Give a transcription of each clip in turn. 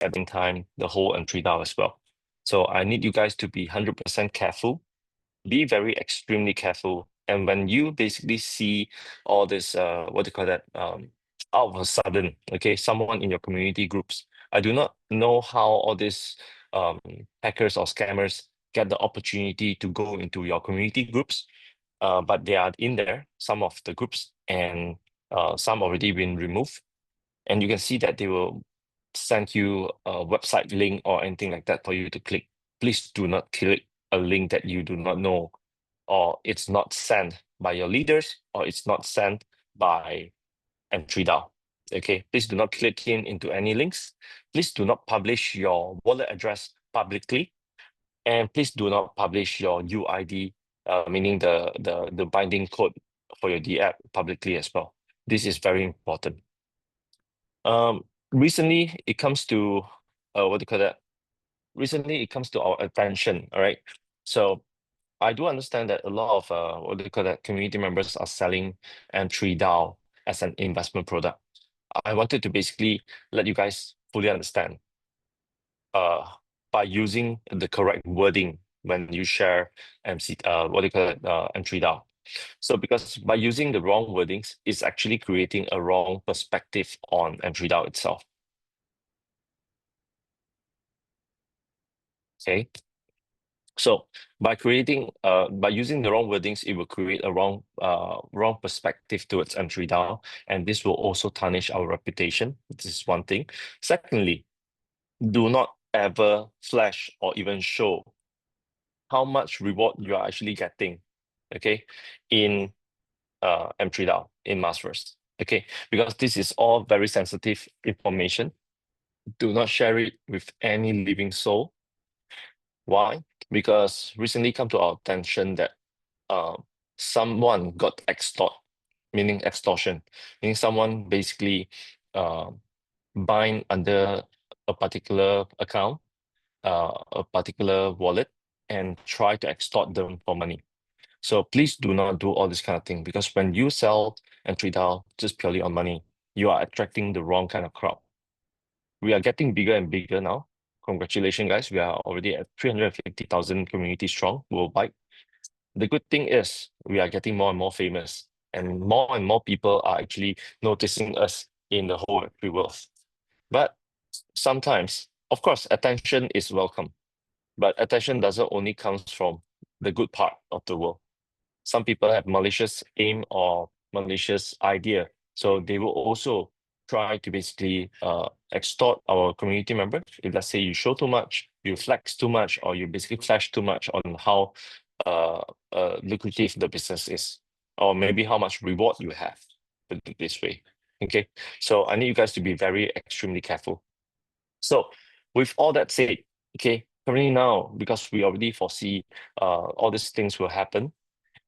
at the same time the whole MTree as well. So I need you guys to be 100% careful. Be very extremely careful. And when you basically see all this, what do you call that, out of a sudden, okay, someone in your community groups, I do not know how all these um, hackers or scammers get the opportunity to go into your community groups, but they are in there, some of the groups, and some already been removed. And you can see that they will send you a website link or anything like that for you to click. Please do not click a link that you do not know, or it's not sent by your leaders, or it's not sent by MTreeDAO. Okay, please do not click into any links. Please do not publish your wallet address publicly, and please do not publish your UID, meaning the binding code for your DApp publicly as well. This is very important. Recently it comes to what do you call that? Recently it comes to our attention, all right? So I do understand that a lot of what do you call that, community members are selling MTreeDAO as an investment product. I wanted to basically let you guys fully understand uh by using the correct wording when you share what do you call it, MTreeDAO. So because by using the wrong wordings, it's actually creating a wrong perspective on MTreeDAO itself. Okay. So by using the wrong wordings, it will create a wrong perspective towards MTreeDAO, and this will also tarnish our reputation. This is one thing. Secondly, do not ever flash or even show how much reward you are actually getting, okay, in MTreeDAO, in Massverse, okay, because this is all very sensitive information. Do not share it with any living soul. Why? Because recently come to our attention that uh, someone got meaning extortion, meaning someone basically uh, bind under a particular account, a particular wallet, and try to extort them for money. So please do not do all this kind of thing, because when you sell MTreeDAO just purely on money, you are attracting the wrong kind of crowd. We are getting bigger and bigger now. Congratulations, guys. We are already at 350,000 community strong worldwide. The good thing is we are getting more and more famous, and more people are actually noticing us in the whole Web3 world. But sometimes, of course, attention is welcome, but attention doesn't only comes from the good part of the world. Some people have malicious aim or malicious idea, so they will also try to basically extort our community members. If let's say you show too much, you flex too much, or you basically flash too much on how uh, lucrative the business is, or maybe how much reward you have, put it this way. Okay, so I need you guys to be very extremely careful. So with all that said, okay, currently now, because we already foresee all these things will happen,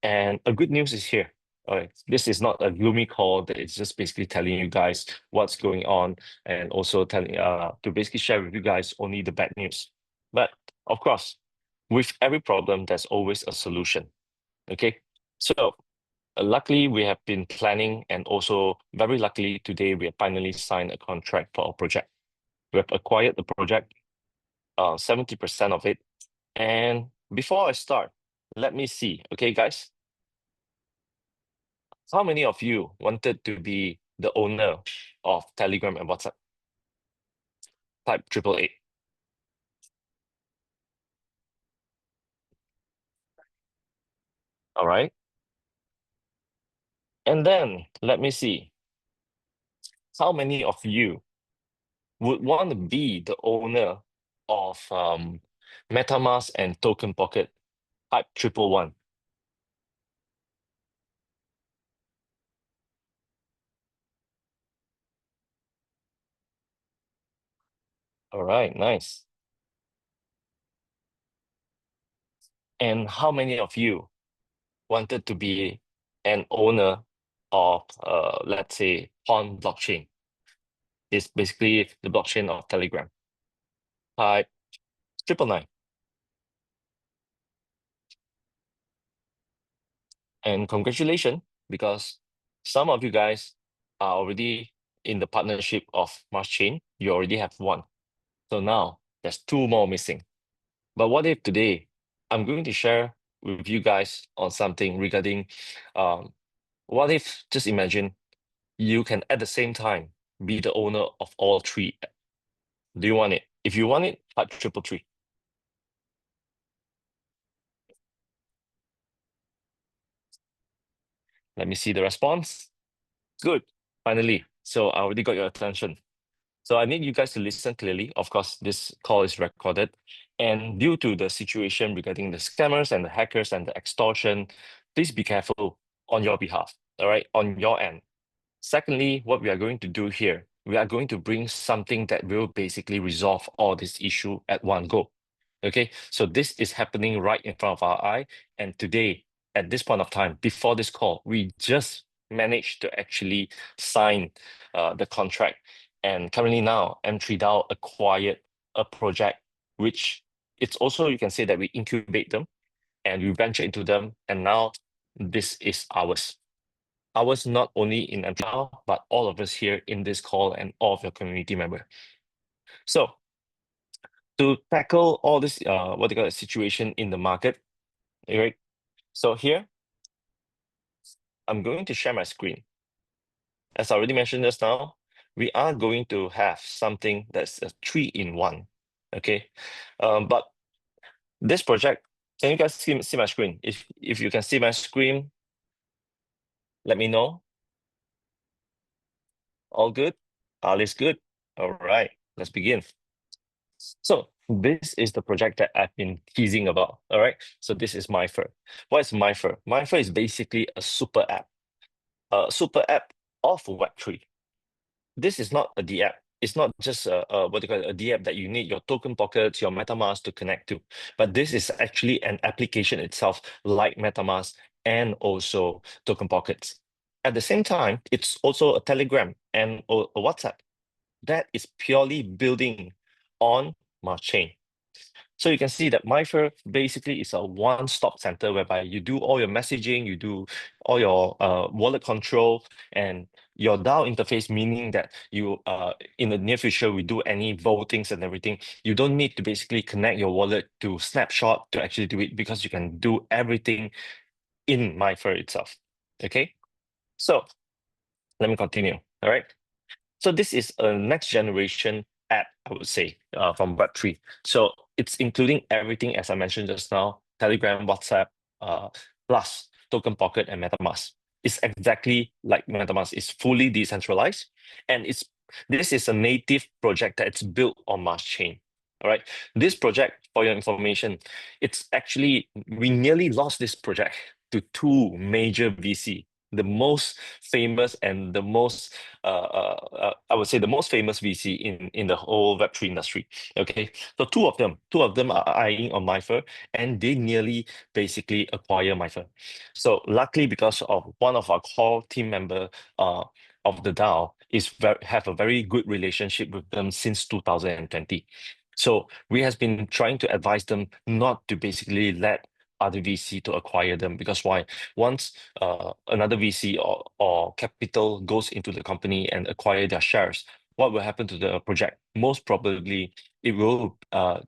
and a good news is here. All right, this is not a gloomy call. That it's just basically telling you guys what's going on, and also telling to basically share with you guys only the bad news. But of course, with every problem, there's always a solution. Okay, so luckily we have been planning, and also very luckily today we have finally signed a contract for our project. We have acquired the project, 70% of it. And before I start, let me see. Okay, guys, how many of you wanted to be the owner of Telegram and WhatsApp? Type 888. All right. And then let me see. How many of you would want to be the owner of MetaMask and Token Pocket? Type 111. All right, nice. And how many of you wanted to be an owner of, let's say, Pawn blockchain? It's basically the blockchain of Telegram. Type 999. And congratulations, because some of you guys are already in the partnership of Mars Chain. You already have one. So now there's two more missing. But what if today I'm going to share with you guys on something regarding what if, just imagine, you can at the same time be the owner of all three. Do you want it? If you want it, type 333. Let me see the response. Good. Finally. So I already got your attention. So I need you guys to listen clearly. Of course, this call is recorded. And due to the situation regarding the scammers and the hackers and the extortion, please be careful on your behalf, all right, on your end. Secondly, what we are going to do here, we are going to bring something that will basically resolve all this issue at one go. Okay, so this is happening right in front of our eye. And today, at this point of time, before this call, we just managed to actually sign the contract. And currently now, M3DAO acquired a project, which it's also, you can say that we incubate them and we venture into them. And now this is ours. Ours not only in M3DAO, but all of us here in this call and all of your community members. So to tackle all this, what they call a situation in the market, right? So here, I'm going to share my screen. As I already mentioned just now, we are going to have something that's a 3-in-1, okay? But this project, can you guys see my screen? If you can see my screen, let me know. All good? All is good? All right, let's begin. So this is the project that I've been teasing about, all right? So this is MyFur. What is MyFur? MyFur is basically a super app of Web3. This is not a DApp. It's not just what they call a DApp that you need your token pockets, your MetaMask to connect to, but this is actually an application itself like MetaMask and also token pockets. At the same time, it's also a Telegram and a WhatsApp that is purely building on Mars Chain. So you can see that MyFur basically is a one-stop center whereby you do all your messaging, you do all your wallet control, and your DAO interface, meaning that you in the near future we do any votings and everything. You don't need to basically connect your wallet to Snapshot to actually do it because you can do everything in MyFur itself. Okay, so let me continue. All right. So this is a next generation app, I would say, from Web3. So it's including everything, as I mentioned just now, Telegram, WhatsApp, plus Token Pocket and MetaMask. It's exactly like MetaMask. It's fully decentralized, and this is a native project that's built on Mars Chain. All right. This project, for your information, it's actually we nearly lost this project to two major VC, the most famous and the most I would say the most famous VC in the whole Web3 industry. Okay, so two of them are eyeing on MyFur, and they nearly basically acquire MyFur. So luckily, because of one of our core team member of the DAO have a very good relationship with them since 2020. So we has been trying to advise them not to basically let other VC to acquire them, because why? Once another VC or capital goes into the company and acquire their shares, what will happen to the project? Most probably, they will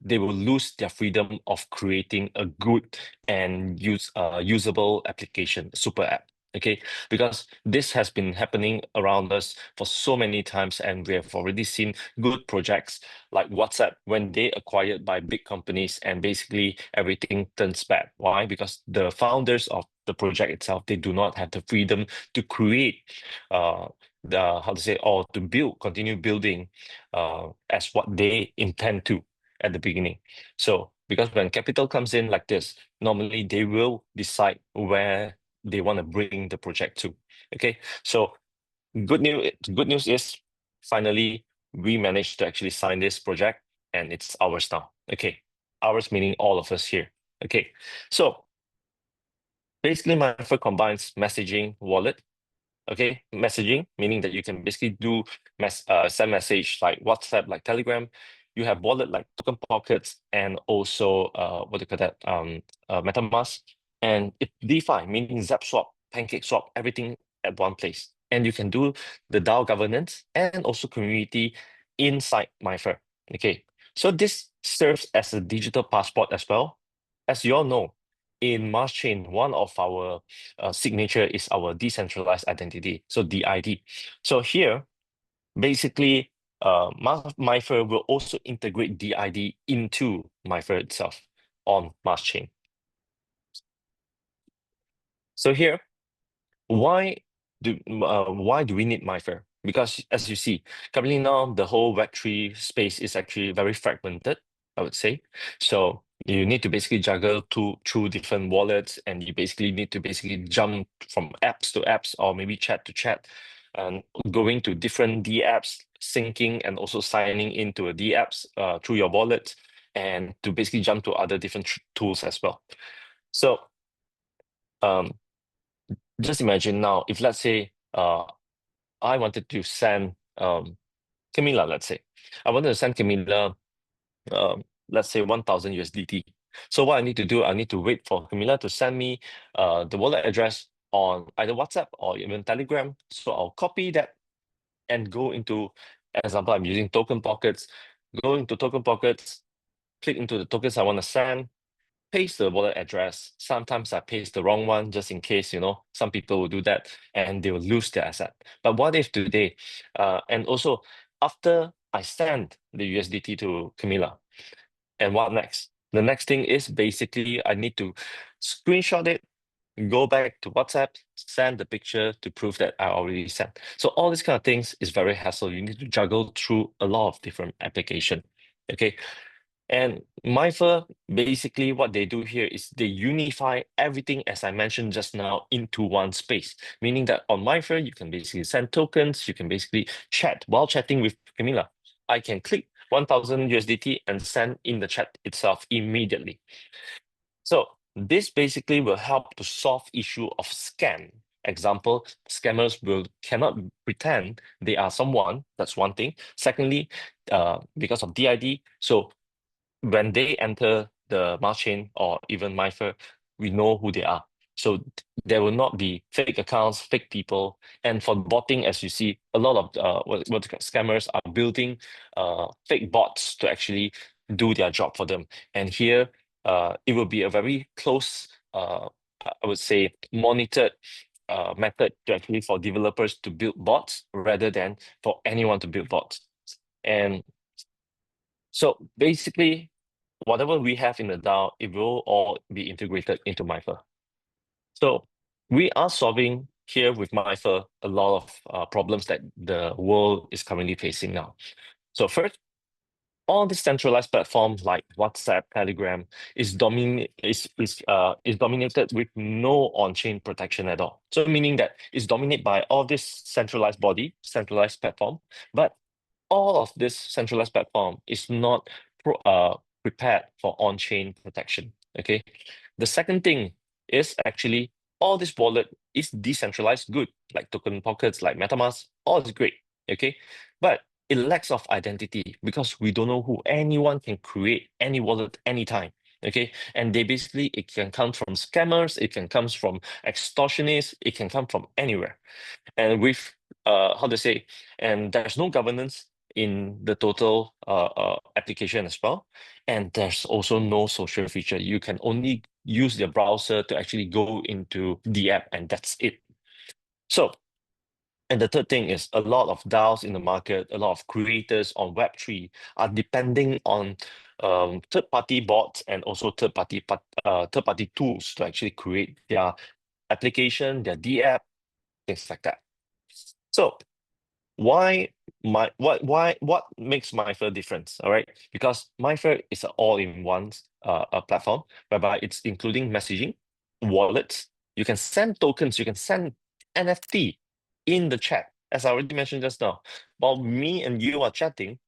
lose their freedom of creating a good and usable application, super app. Okay, because this has been happening around us for so many times, and we have already seen good projects like WhatsApp when they acquired by big companies, and basically everything turns bad. Why? Because the founders of the project itself, they do not have the freedom to create the how to say or to continue building as what they intend to at the beginning. So because when capital comes in like this, normally they will decide where they want to bring the project to. Okay, so good news is finally we managed to actually sign this project, and it's ours now. Okay, ours meaning all of us here. Okay, so basically MyFur combines messaging wallet. Okay, messaging meaning that you can basically do send message like WhatsApp, like Telegram. You have wallet like Token Pockets, and also what do you call that, MetaMask, and it DeFi meaning ZapSwap, PancakeSwap, everything at one place, and you can do the DAO governance and also community inside MyFur. Okay, So this serves as a digital passport as well. As you all know, in Mars Chain, one of our signature is our decentralized identity, so DID. So here, basically, MyFair will also integrate DID into MyFair itself on Mars Chain. So here, why why do we need MyFair? Because as you see, currently now the whole Web3 space is actually very fragmented, I would say. So you need to basically juggle through different wallets, and you basically need to basically jump from apps to apps or maybe chat to chat, and going to different D apps, syncing and also signing into a D apps through your wallet, and to basically jump to other different tools as well. So um, just imagine now if let's say I wanted to send Camilla, let's say. I wanted to send Camilla let's say 1000 USDT. So what I need to do, I need to wait for Camilla to send me the wallet address on either WhatsApp or even Telegram. So I'll copy that and go into, example, I'm using Token Pockets, go into Token Pockets, click into the tokens I want to send, paste the wallet address. Sometimes I paste the wrong one just in case, some people will do that and they will lose their asset. But what if today, and also after I send the USDT to Camilla, and what next? The next thing is basically I need to screenshot it, go back to WhatsApp, send the picture to prove that I already sent. So all these kind of things is very hassle. You need to juggle through a lot of different application. Okay. And MyFair, basically what they do here is they unify everything, as I mentioned just now, into one space. Meaning that on MyFair, you can basically send tokens, you can basically chat while chatting with Camilla. I can click 1000 USDT and send in the chat itself immediately. So this basically will help to solve issue of scam. Example, scammers cannot pretend they are someone. That's one thing. Secondly, because of DID, so when they enter the Mars Chain or even MyFair, we know who they are. So there will not be fake accounts, fake people. And for botting, as you see, a lot of scammers are building fake bots to actually do their job for them. And here, it will be a very close, I would say, monitored method to actually for developers to build bots rather than for anyone to build bots. And so basically, whatever we have in the DAO, it will all be integrated into MyFair. So we are solving here with MyFair a lot of problems that the world is currently facing now. So first, all the centralized platforms like WhatsApp, Telegram is dominated with no on-chain protection at all. So meaning that it's dominated by all this centralized body, centralized platform, but all of this centralized platform is not prepared for on-chain protection. Okay. The second thing is actually all this wallet is decentralized good, like token pockets, like MetaMask, all is great. Okay. But it lacks of identity because we don't know who anyone can create any wallet anytime. Okay. And they basically, it can come from scammers, it can come from extortionists, it can come from anywhere. And with how to say, and there's no governance in the total application as well. And there's also no social feature. You can only use your browser to actually go into the app, and that's it. So, and the third thing is a lot of DAOs in the market, a lot of creators on Web3 are depending on third-party bots and also third-party tools to actually create their application, their D app, things like that. So what makes MyFair difference? All right, because MyFair is an all-in-one platform whereby it's including messaging, wallets. You can send tokens, you can send NFT in the chat, as I already mentioned just now. While me and you are chatting,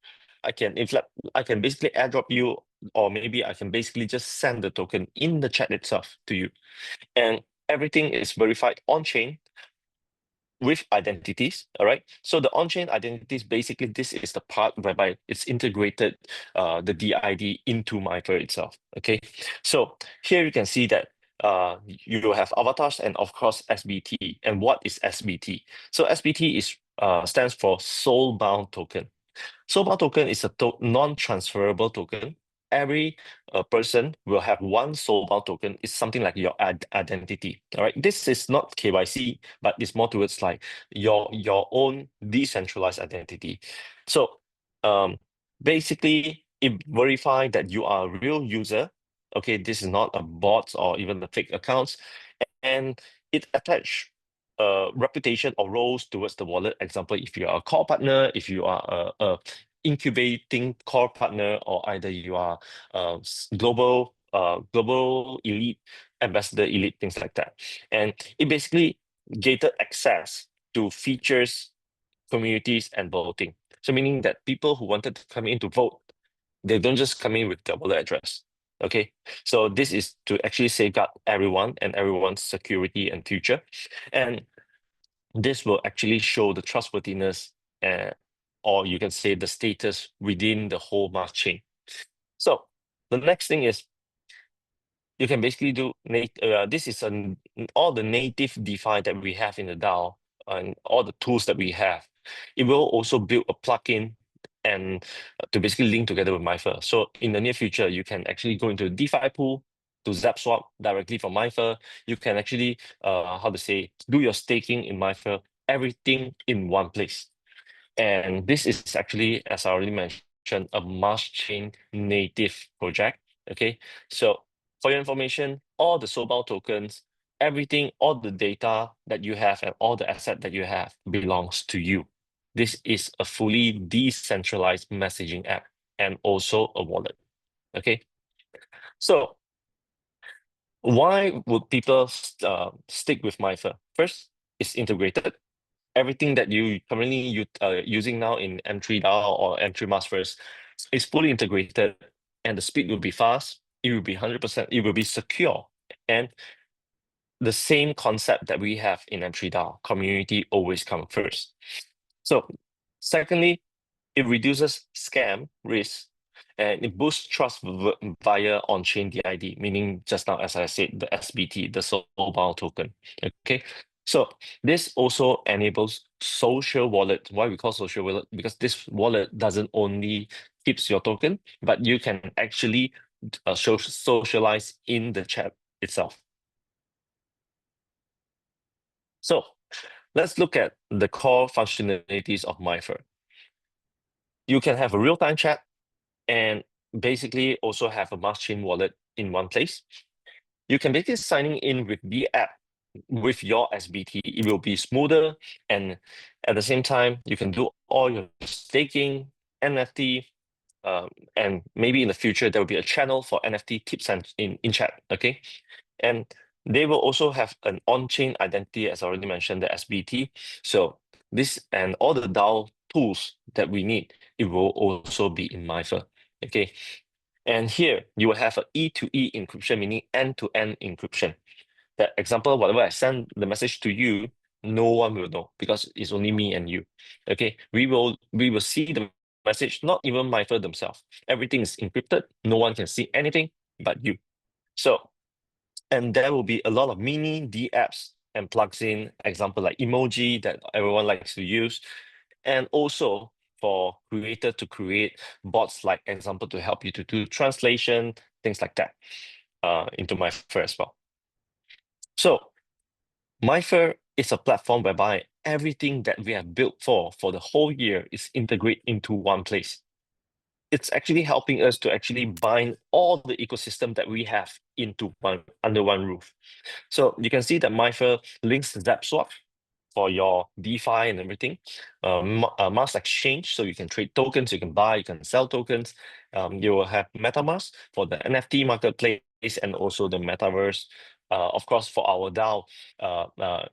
I can basically airdrop you, or maybe I can basically just send the token in the chat itself to you, and everything is verified on chain with identities. All right. So the on-chain identities, basically, this is the part whereby it's integrated the DID into MyFair itself. Okay. So here you can see that you will have avatars and of course SBT. And what is SBT? So SBT is stands for soul bound token. SOBA token is a non-transferable token. Every person will have one SOBA token. It's something like your identity. All right. This is not KYC, but it's more towards like your own decentralized identity. So basically, it verify that you are a real user. Okay, this is not a bot or even the fake accounts, and it attach reputation or roles towards the wallet. Example, if you are a core partner, if you are a incubating core partner, or either you are global elite ambassador elite, things like that. And it basically gated access to features, communities, and voting. So meaning that people who wanted to come in to vote, they don't just come in with their wallet address. Okay, so this is to actually safeguard everyone and everyone's security and future. And this will actually show the trustworthiness, or you can say the status within the whole mass chain. So the next thing is you can basically do this is all the native DeFi that we have in the DAO and all the tools that we have. It will also build a plugin and to basically link together with MyFer. So in the near future, you can actually go into the DeFi pool to ZapSwap directly from MyFer. You can actually do your staking in MyFer, everything in one place. And this is actually, as I already mentioned, a mass chain native project. Okay, so for your information, all the SOBAL tokens, everything, all the data that you have and all the asset that you have belongs to you. This is a fully decentralized messaging app and also a wallet. Okay, so why would people stick with MyFer? First, it's integrated. Everything that you currently using now in M3 DAO or M3 Mass First is fully integrated, and the speed will be fast. It will be 100%. It will be secure, and the same concept that we have in M3 DAO. Community always come first. So, secondly, it reduces scam risk and it boosts trust via on-chain DID, meaning just now, as I said, the SBT, the SOBAL token. Okay, so this also enables social wallet. Why we call social wallet? Because this wallet doesn't only keeps your token, but you can actually socialize in the chat itself. So let's look at the core functionalities of MyFer. You can have a real-time chat and basically also have a mass chain wallet in one place. You can basically signing in with the app with your SBT. It will be smoother, and at the same time, you can do all your staking, NFT, and maybe in the future there will be a channel for NFT tips and in chat. Okay, and they will also have an on-chain identity, as I already mentioned, the SBT. So this and all the DAO tools that we need, it will also be in MyFer. Okay, and here you will have a E2E encryption, meaning end-to-end encryption. That example, whatever I send the message to you, no one will know because it's only me and you. Okay, we will see the message, not even MyFer themselves. Everything is encrypted. No one can see anything but you. So, and there will be a lot of mini D apps and plugs in, example like emoji that everyone likes to use, and also for creator to create bots, like example to help you to do translation, things like that, into MyFer as well. So MyFer is a platform whereby everything that we have built for the whole year is integrated into one place. It's actually helping us to actually bind all the ecosystem that we have into under one roof. So you can see that MyFer links ZapSwap for your DeFi and everything, Mass Exchange, so you can trade tokens, you can buy, you can sell tokens. You will have MetaMask for the NFT marketplace and also the Metaverse. Of course, for our DAO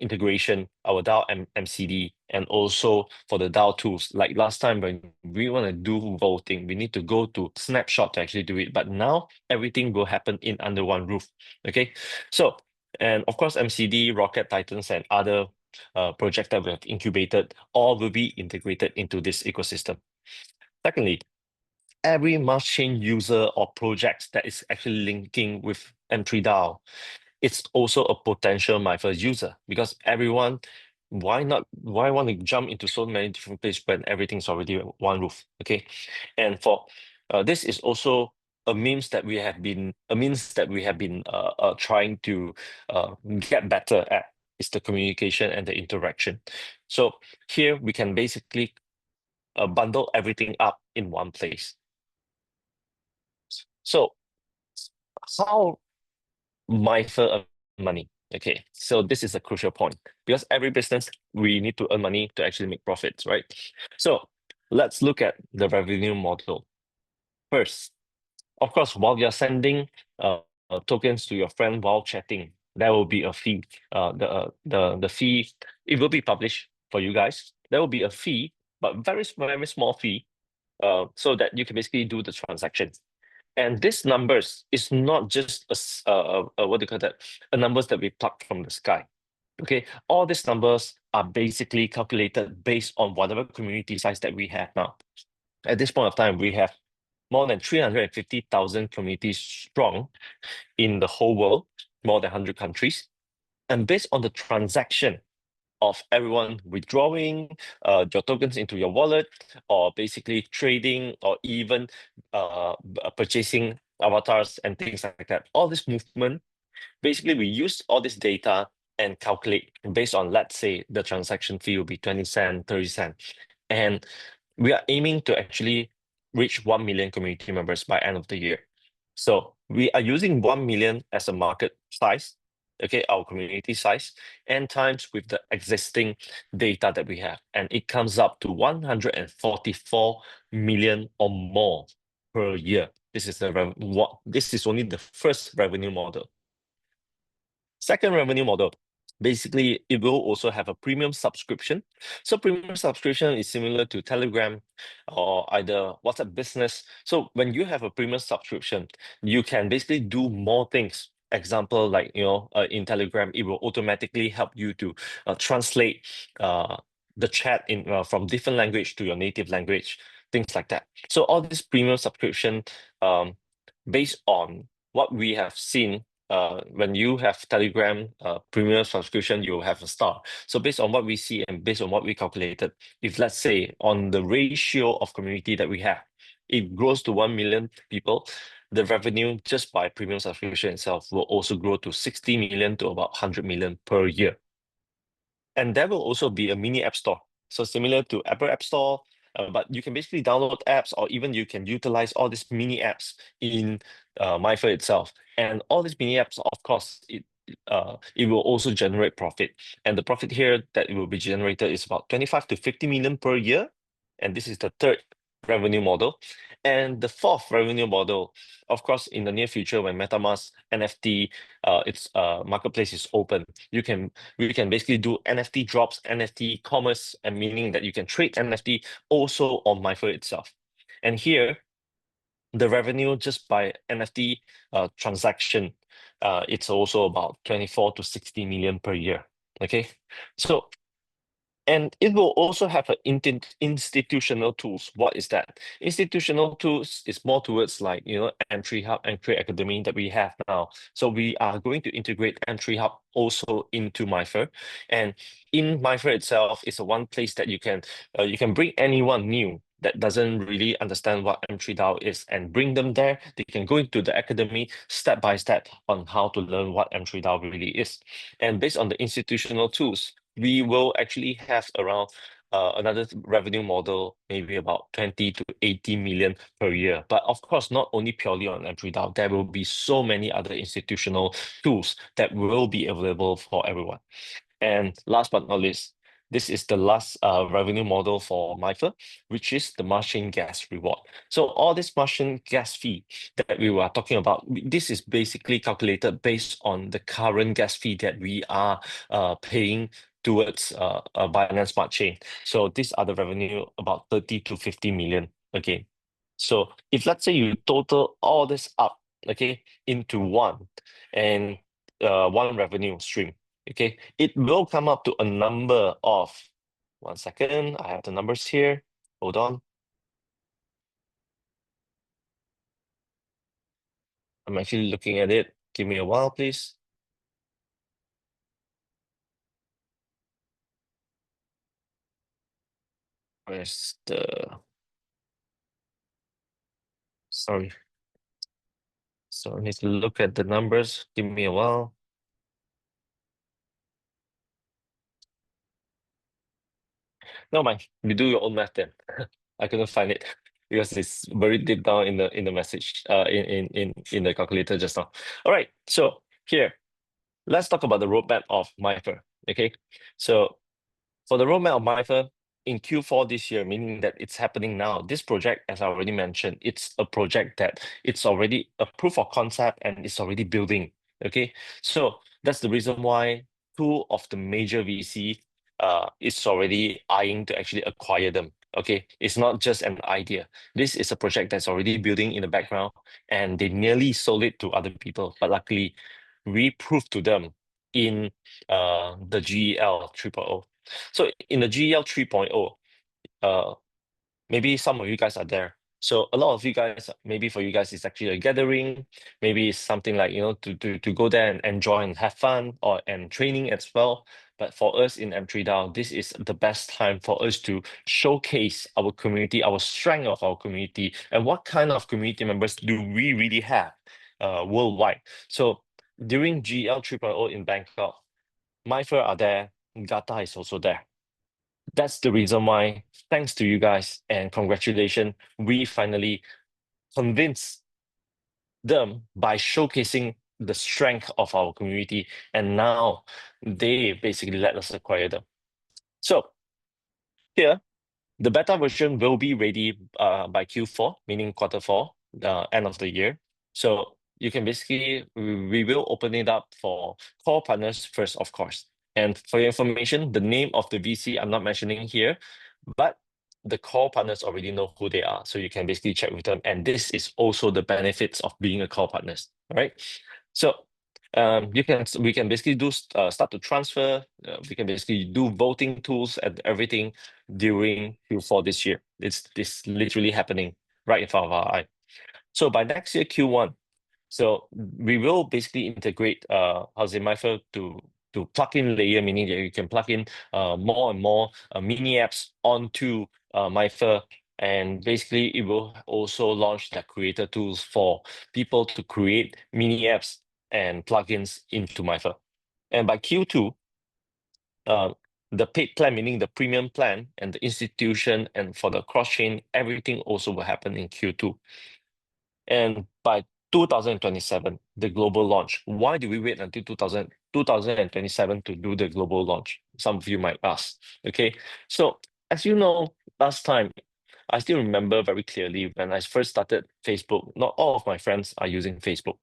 integration, our DAO MCD, and also for the DAO tools. Like last time when we want to do voting, we need to go to Snapshot to actually do it. But now everything will happen in under one roof. Okay, so and of course MCD, Rocket Titans, and other projects that we have incubated, all will be integrated into this ecosystem. Secondly, every mass chain user or project that is actually linking with M3 DAO, it's also a potential MyFer user because everyone Why not? Why want to jump into so many different places when everything's already one roof? Okay, and for this is also a means that we have been trying to get better at, is the communication and the interaction. So here we can basically bundle everything up in one place. So how Myfer earn money? Okay, so this is a crucial point because every business we need to earn money to actually make profits, right? So let's look at the revenue model first. Of course, while you're sending tokens to your friend while chatting, there will be a fee. The fee, it will be published for you guys. There will be a fee, but very small fee, so that you can basically do the transaction. And this numbers is not just what do you call that? A numbers that we plucked from the sky. Okay, all these numbers are basically calculated based on whatever community size that we have now. At this point of time, we have more than 350,000 communities strong in the whole world, more than 100 countries. And based on the transaction of everyone withdrawing your tokens into your wallet, or basically trading, or even purchasing avatars and things like that, all this movement, basically we use all this data and calculate based on, let's say, the transaction fee will be 20 cent, 30 cent. And we are aiming to actually reach 1 million community members by end of the year. So we are using 1 million as a market size, okay, our community size, and times with the existing data that we have. And it comes up to 144 million or more per year. This is this is only the first revenue model. Second revenue model, basically, it will also have a premium subscription. So premium subscription is similar to Telegram or either WhatsApp Business. So when you have a premium subscription, you can basically do more things. Example, like, in Telegram, it will automatically help you to translate the chat from different language to your native language, things like that. So all this premium subscription, based on what we have seen, when you have Telegram premium subscription, you will have a star. So based on what we see and based on what we calculated, if let's say on the ratio of community that we have, it grows to 1 million people, the revenue just by premium subscription itself will also grow to 60 million to about 100 million per year. And there will also be a mini app store. So similar to Apple App Store, but you can basically download apps, or even you can utilize all these mini apps in Myfer itself. And all these mini apps, of course, it will also generate profit. And the profit here that it will be generated is about 25 to 50 million per year. And this is the third revenue model. And the fourth revenue model, of course, in the near future, when MetaMask NFT, its marketplace is open, we can basically do NFT drops, NFT commerce, and meaning that you can trade NFT also on Myfer itself. And here, the revenue just by NFT transaction, it's also about 24 to 60 million per year. Okay, so, and it will also have an institutional tools. What is that? Institutional tools is more towards, like, Entry Hub and Create Academy that we have now. So we are going to integrate Entry Hub also into Myfer. And in Myfer itself is a one place that you can bring anyone new that doesn't really understand what M3DAO is and bring them there. They can go into the academy step by step on how to learn what M3DAO really is. And based on the institutional tools, we will actually have around another revenue model, maybe about 20 to 80 million per year. But of course, not only purely on M3DAO, there will be so many other institutional tools that will be available for everyone. And last but not least, this is the last revenue model for Myfer, which is the Martian gas reward. So all this Martian gas fee that we were talking about, this is basically calculated based on the current gas fee that we are paying towards a Binance Smart Chain. So these are the revenue, about 30 to 50 million again. So if let's say you total all this up, okay, into one, and one revenue stream, okay, it will come up to a number of, one second, I have the numbers here. Hold on. I'm actually looking at it. Give me a while, please. Where's the, sorry. So I need to look at the numbers. Give me a while. No mind, you do your own math then. I couldn't find it because it's very deep down in the message, in the calculator just now. All right, so here, let's talk about the roadmap of MIFR. Okay, so for the roadmap of MIFR in Q4 this year, meaning that it's happening now. This project, as I already mentioned, it's a project that it's already a proof of concept and it's already building. Okay, so that's the reason why two of the major VC is already eyeing to actually acquire them. Okay, it's not just an idea. This is a project that's already building in the background, and they nearly sold it to other people. But luckily, we proved to them in the GEL 3.0. So in the GEL 3.0, uh, maybe some of you guys are there. So a lot of you guys, maybe for you guys, it's actually a gathering. Maybe it's something like, to go there and enjoy and have fun or and training as well. But for us in M3 DAO, this is the best time for us to showcase our community, our strength of our community, and what kind of community members do we really have worldwide. So during GL 3.0 in Bangkok, MyFair are there, Gata is also there. That's the reason why, thanks to you guys and congratulations, we finally convinced them by showcasing the strength of our community. And now they basically let us acquire them. So here, the beta version will be ready by Q4, meaning quarter four, the end of the year. So you can basically, we will open it up for core partners first, of course. And for your information, the name of the VC I'm not mentioning here, but the core partners already know who they are. So you can basically check with them. And this is also the benefits of being a core partners. All right. So we can basically do start to transfer. We can basically do voting tools and everything during Q4 this year. It's this literally happening right in front of our eye. So by next year Q1, so we will basically integrate MyFair to plugin layer, meaning that you can plug in more and more mini apps onto MyFair. And basically, it will also launch the creator tools for people to create mini apps and plugins into MyFair. And by Q2, uh, the paid plan, meaning the premium plan and the institution and for the cross chain, everything also will happen in Q2. And by 2027, the global launch. Why do we wait until 2027 to do the global launch? Some of you might ask. Okay, so as you know, last time, I still remember very clearly when I first started Facebook, not all of my friends are using Facebook.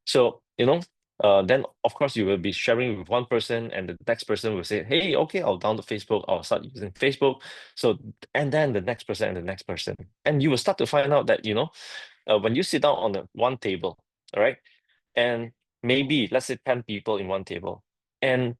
So, then of course you will be sharing with one person and the next person will say, hey, okay, I'll download Facebook, I'll start using Facebook. So, and then the next person and the next person. And you will start to find out that, when you sit down on the one table, all right, and maybe let's say 10 people in one table, and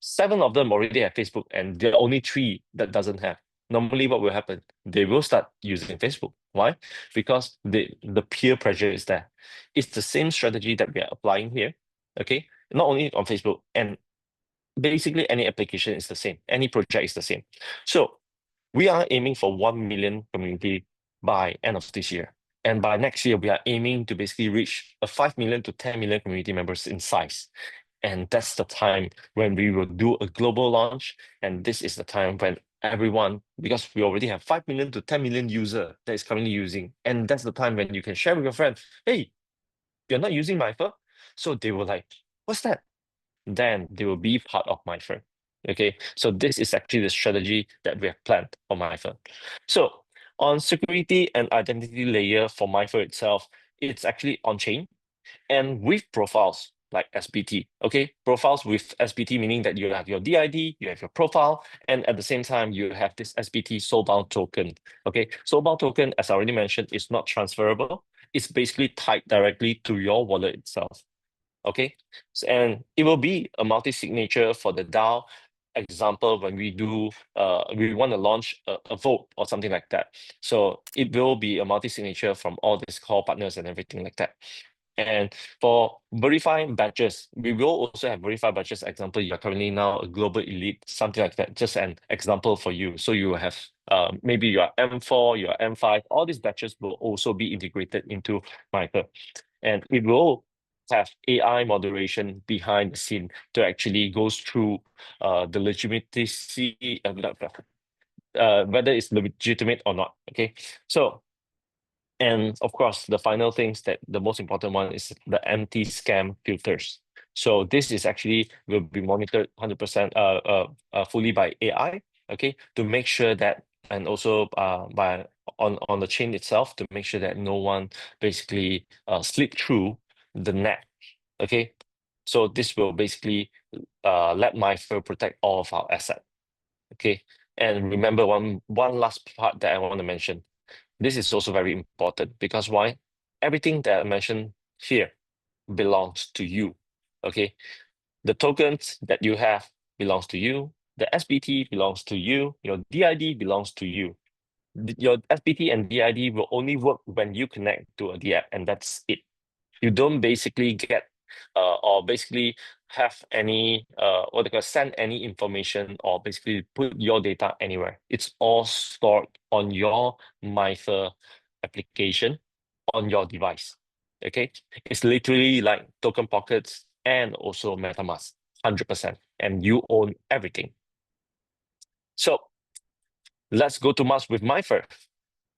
seven of them already have Facebook, and there are only three that doesn't have. Normally, what will happen? They will start using Facebook. Why? Because the peer pressure is there. It's the same strategy that we are applying here. Okay, not only on Facebook, and basically any application is the same. Any project is the same. So we are aiming for 1 million community by end of this year. And by next year, we are aiming to basically reach a 5 million to 10 million community members in size. And that's the time when we will do a global launch. And this is the time when everyone, because we already have 5 million to 10 million user that is currently using. And that's the time when you can share with your friends, hey, you're not using MyFair? So they will like, what's that? Then they will be part of MyFair. Okay, so this is actually the strategy that we have planned for MyFair. So on security and identity layer for MyFair itself, it's actually on chain and with profiles like SBT. Okay, profiles with SBT meaning that you have your DID, you have your profile, and at the same time you have this SBT soulbound token. Okay, soulbound token, as I already mentioned, is not transferable. It's basically tied directly to your wallet itself. Okay, and it will be a multi-signature for the DAO. Example, when we want to launch a vote or something like that. So it will be a multi-signature from all these core partners and everything like that. And for verifying batches, we will also have verified batches. Example, you're currently now a global elite, something like that. Just an example for you. So you will have maybe your M4, your M5, all these batches will also be integrated into Mitre. And it will have AI moderation behind the scene to actually goes through the legitimacy, whether it's legitimate or not. Okay, so and of course, the final things that the most important one is the anti-scam filters. So this is actually will be monitored 100% fully by AI, okay, to make sure that, and also by on the chain itself to make sure that no one basically slip through the net, okay. So this will basically let MyFair protect all of our asset, okay. And remember one last part that I want to mention. This is also very important because why? Everything that I mentioned here belongs to you. Okay. The tokens that you have belongs to you. The SPT belongs to you. Your DID belongs to you. Your SPT and DID will only work when you connect to a DApp, and that's it. You don't basically get or basically have any what they call send any information or basically put your data anywhere. It's all stored on your Mither application on your device. Okay, it's literally like token pockets and also MetaMask, 100%, and you own everything. So let's go to Mars with Mither.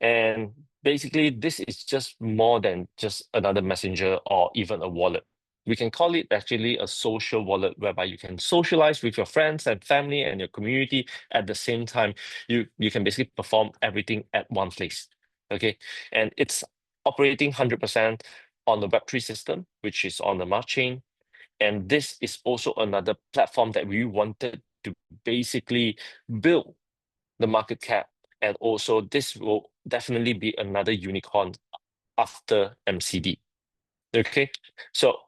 And basically, this is just more than just another messenger or even a wallet. We can call it actually a social wallet whereby you can socialize with your friends and family and your community at the same time. You can basically perform everything at one place. Okay. And it's operating 100% on the Web3 system, which is on the Mars chain. And this is also another platform that we wanted to basically build the market cap. And also, this will definitely be another unicorn after MCD. Okay, so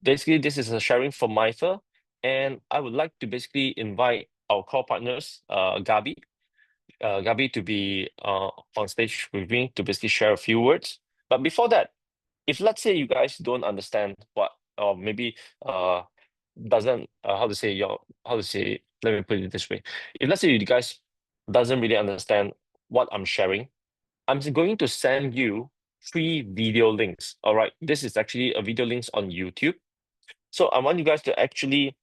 basically, this is a sharing from Mither, and I would like to basically invite our core partners, Gabi to be on stage with me to basically share a few words. But before that, if let's say you guys don't understand what, or maybe doesn't how to say your how to say let me put it this way. If let's say you guys doesn't really understand what I'm sharing, I'm going to send you 3 video links. All right, this is actually a video links on YouTube. So I want you guys to actually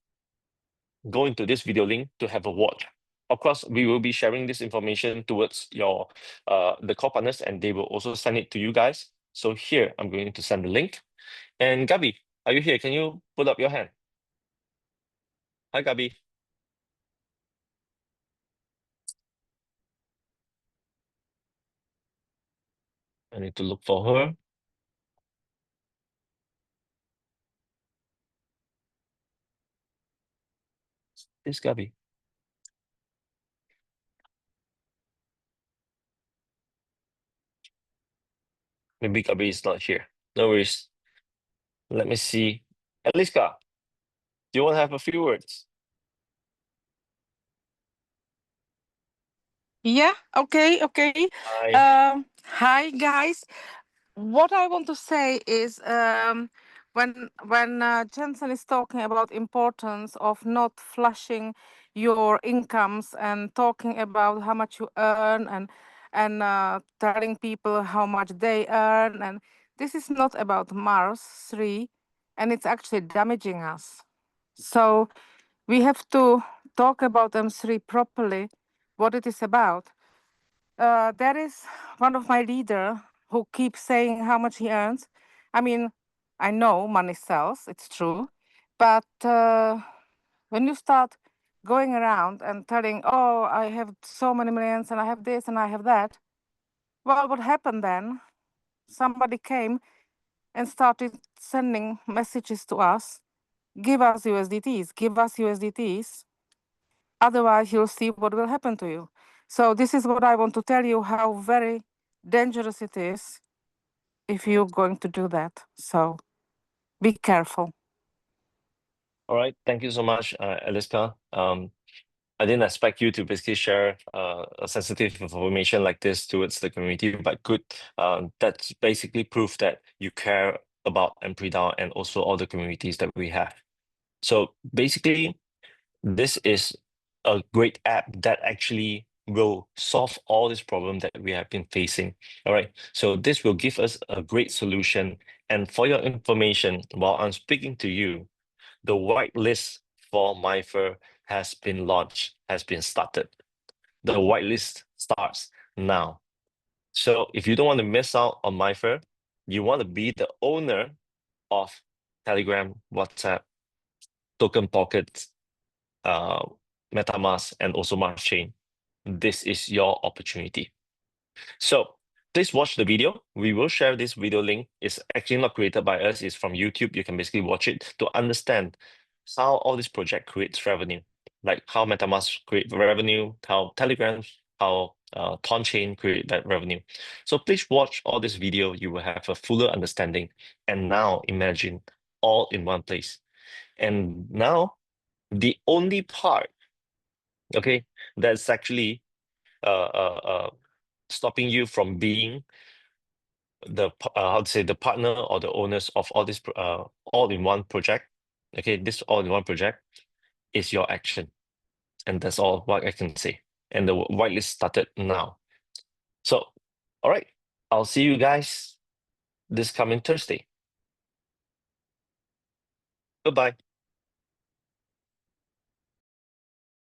go into this video link to have a watch. Of course, we will be sharing this information towards your the core partners, and they will also send it to you guys. So here, I'm going to send the link. And Gabi, are you here? Can you put up your hand? Hi, Gabi. I need to look for her. This Gabi. Maybe Gabi is not here. No worries. Let me see. Eliska, do you want to have a few words? Yeah, okay, okay. Hi. Hi guys. What I want to say is when Jensen is talking about importance of not flashing your incomes and talking about how much you earn and telling people how much they earn, and this is not about Mars 3, and it's actually damaging us. So we have to talk about M3 properly, what it is about. There is one of my leader who keeps saying how much he earns. I mean, I know money sells, it's true, but when you start going around and telling, oh, I have so many millions and I have this and I have that, well, what happened then? Somebody came and started sending messages to us, give us USDTs, give us USDTs. Otherwise, you'll see what will happen to you. So this is what I want to tell you, how very dangerous it is if you're going to do that. So be careful. All right. Thank you so much, Eliska. I didn't expect you to basically share a sensitive information like this towards the community, but good. That's basically proof that you care about MPreDAO and also all the communities that we have. So basically, this is a great app that actually will solve all this problem that we have been facing. All right. So this will give us a great solution. And for your information, while I'm speaking to you, the whitelist for MyFair has been launched, has been started. The whitelist starts now. So if you don't want to miss out on MyFair, you want to be the owner of Telegram, WhatsApp, Token Pockets, uh, MetaMask, and also Mars Chain, this is your opportunity. So please watch the video. We will share this video link. It's actually not created by us. It's from YouTube. You can basically watch it to understand how all this project creates revenue, like how MetaMask create revenue, how Telegram, how TonChain create that revenue. So please watch all this video. You will have a fuller understanding. And now imagine all in one place. And now the only part, okay, that's actually stopping you from being the how to say the partner or the owners of all this all-in-one project. Okay, this all-in-one project is your action, and that's all what I can say. And the whitelist started now. So, all right, I'll see you guys this coming Thursday. Goodbye.